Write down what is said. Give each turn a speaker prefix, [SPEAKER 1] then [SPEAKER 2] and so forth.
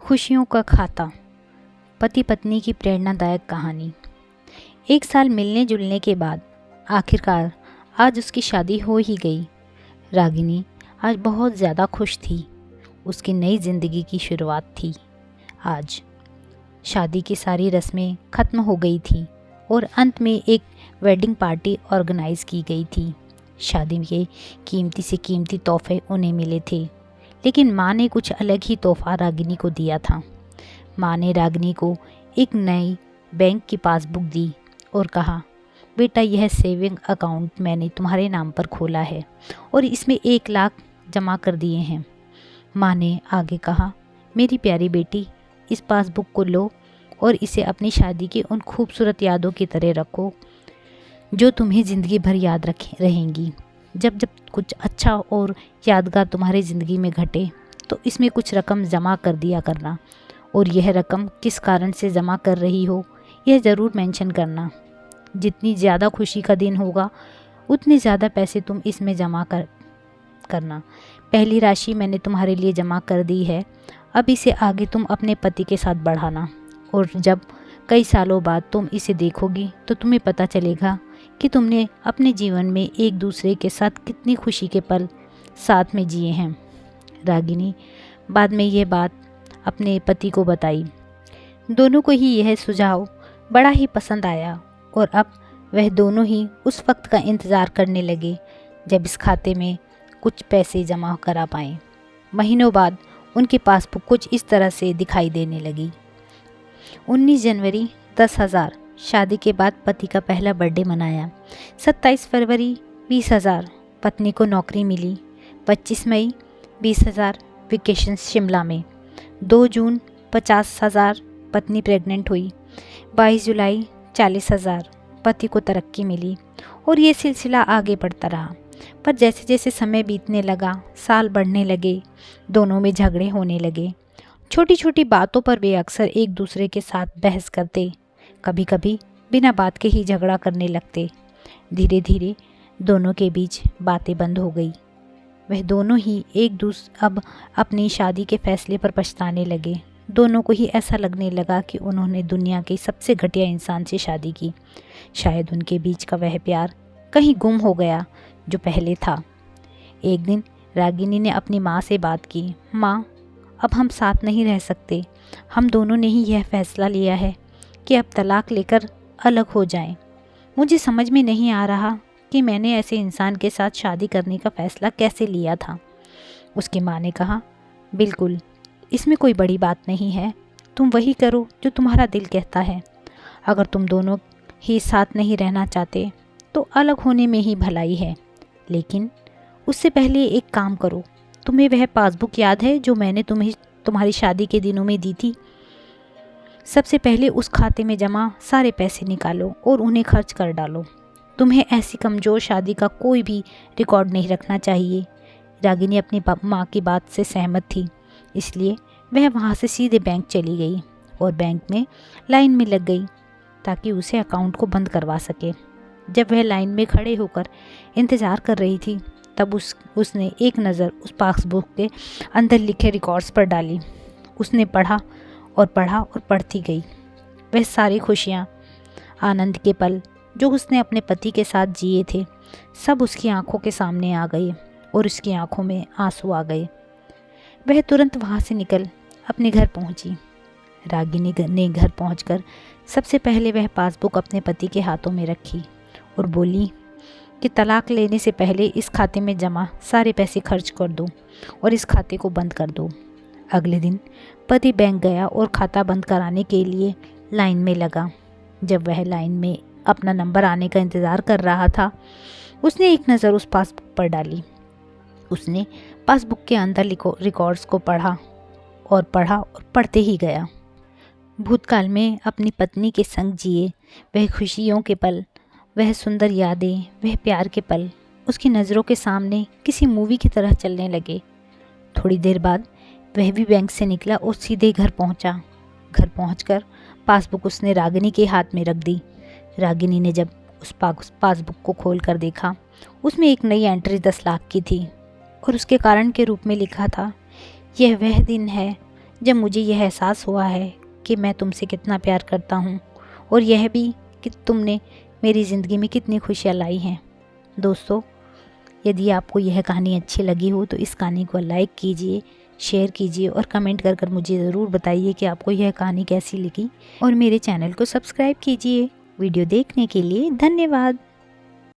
[SPEAKER 1] खुशियों का खाता। पति पत्नी की प्रेरणादायक कहानी। एक साल मिलने जुलने के बाद आखिरकार आज उसकी शादी हो ही गई। रागिनी आज बहुत ज़्यादा खुश थी। उसकी नई ज़िंदगी की शुरुआत थी। आज शादी की सारी रस्में ख़त्म हो गई थी और अंत में एक वेडिंग पार्टी ऑर्गेनाइज़ की गई थी। शादी के कीमती से कीमती तोहफे उन्हें मिले थे, लेकिन माँ ने कुछ अलग ही तोहफा रागिनी को दिया था। माँ ने रागिनी को एक नई बैंक की पासबुक दी और कहा, बेटा यह सेविंग अकाउंट मैंने तुम्हारे नाम पर खोला है और इसमें 1 लाख जमा कर दिए हैं। माँ ने आगे कहा, मेरी प्यारी बेटी, इस पासबुक को लो और इसे अपनी शादी की उन खूबसूरत यादों की तरह रखो जो तुम्हें ज़िंदगी भर याद रहेंगी। जब जब कुछ अच्छा और यादगार तुम्हारी ज़िंदगी में घटे तो इसमें कुछ रकम जमा कर दिया करना, और यह रकम किस कारण से जमा कर रही हो यह ज़रूर मेंशन करना। जितनी ज़्यादा खुशी का दिन होगा उतने ज़्यादा पैसे तुम इसमें जमा करना। पहली राशि मैंने तुम्हारे लिए जमा कर दी है, अब इसे आगे तुम अपने पति के साथ बढ़ाना, और जब कई सालों बाद तुम इसे देखोगी तो तुम्हें पता चलेगा कि तुमने अपने जीवन में एक दूसरे के साथ कितनी खुशी के पल साथ में जिए हैं। रागिनी बाद में यह बात अपने पति को बताई। दोनों को ही यह सुझाव बड़ा ही पसंद आया और अब वह दोनों ही उस वक्त का इंतज़ार करने लगे जब इस खाते में कुछ पैसे जमा करा पाएँ। महीनों बाद उनके पासबुक कुछ इस तरह से दिखाई देने लगी। 19 जनवरी 10,000 शादी के बाद पति का पहला बर्थडे मनाया। 27 फरवरी 20,000 पत्नी को नौकरी मिली। 25 मई 20,000 वेकेशन शिमला में। 2 जून 50,000 पत्नी प्रेग्नेंट हुई। 22 जुलाई 40,000 पति को तरक्की मिली, और ये सिलसिला आगे बढ़ता रहा। पर जैसे जैसे समय बीतने लगा, साल बढ़ने लगे, दोनों में झगड़े होने लगे। छोटी छोटी बातों पर वे अक्सर एक दूसरे के साथ बहस करते, कभी कभी बिना बात के ही झगड़ा करने लगते। धीरे धीरे दोनों के बीच बातें बंद हो गई। वह दोनों ही अब अपनी शादी के फैसले पर पछताने लगे। दोनों को ही ऐसा लगने लगा कि उन्होंने दुनिया के सबसे घटिया इंसान से शादी की। शायद उनके बीच का वह प्यार कहीं गुम हो गया जो पहले था। एक दिन रागिनी ने अपनी माँ से बात की। माँ, अब हम साथ नहीं रह सकते। हम दोनों ने ही यह फैसला लिया है कि अब तलाक लेकर अलग हो जाएं। मुझे समझ में नहीं आ रहा कि मैंने ऐसे इंसान के साथ शादी करने का फ़ैसला कैसे लिया था। उसकी माँ ने कहा, बिल्कुल, इसमें कोई बड़ी बात नहीं है। तुम वही करो जो तुम्हारा दिल कहता है। अगर तुम दोनों ही साथ नहीं रहना चाहते तो अलग होने में ही भलाई है, लेकिन उससे पहले एक काम करो। तुम्हें वह पासबुक याद है जो मैंने तुम्हें तुम्हारी शादी के दिनों में दी थी? सबसे पहले उस खाते में जमा सारे पैसे निकालो और उन्हें खर्च कर डालो। तुम्हें ऐसी कमज़ोर शादी का कोई भी रिकॉर्ड नहीं रखना चाहिए। रागिनी अपनी माँ की बात से सहमत थी, इसलिए वह वहाँ से सीधे बैंक चली गई और बैंक में लाइन में लग गई ताकि उसे अकाउंट को बंद करवा सके। जब वह लाइन में खड़े होकर इंतज़ार कर रही थी तब उसने एक नज़र उस पासबुक के अंदर लिखे रिकॉर्ड्स पर डाली। उसने पढ़ा और पढ़ती गई। वह सारी खुशियाँ, आनंद के पल जो उसने अपने पति के साथ जिए थे, सब उसकी आंखों के सामने आ गए और उसकी आंखों में आंसू आ गए। वह तुरंत वहाँ से निकल अपने घर पहुँची। रागिनी ने घर पहुँचकर सबसे पहले वह पासबुक अपने पति के हाथों में रखी और बोली कि तलाक लेने से पहले इस खाते में जमा सारे पैसे खर्च कर दो और इस खाते को बंद कर दो। अगले दिन पति बैंक गया और खाता बंद कराने के लिए लाइन में लगा। जब वह लाइन में अपना नंबर आने का इंतज़ार कर रहा था, उसने एक नज़र उस पासबुक पर डाली। उसने पासबुक के अंदर रिकॉर्ड्स को पढ़ा और पढ़ते ही गया। भूतकाल में अपनी पत्नी के संग जिए वह खुशियों के पल, वह सुंदर यादें, वह प्यार के पल उसकी नज़रों के सामने किसी मूवी की तरह चलने लगे। थोड़ी देर बाद वह भी बैंक से निकला और सीधे घर पहुंचा। घर पहुंचकर पासबुक उसने रागिनी के हाथ में रख दी। रागिनी ने जब उस पासबुक को खोल कर देखा, उसमें एक नई एंट्री 10 लाख की थी और उसके कारण के रूप में लिखा था, यह वह दिन है जब मुझे यह एहसास हुआ है कि मैं तुमसे कितना प्यार करता हूँ और यह भी कि तुमने मेरी ज़िंदगी में कितनी खुशियाँ लाई हैं। दोस्तों, यदि आपको यह कहानी अच्छी लगी हो तो इस कहानी को लाइक कीजिए, शेयर कीजिए और कमेंट कर मुझे ज़रूर बताइए कि आपको यह कहानी कैसी लगी और मेरे चैनल को सब्सक्राइब कीजिए। वीडियो देखने के लिए धन्यवाद।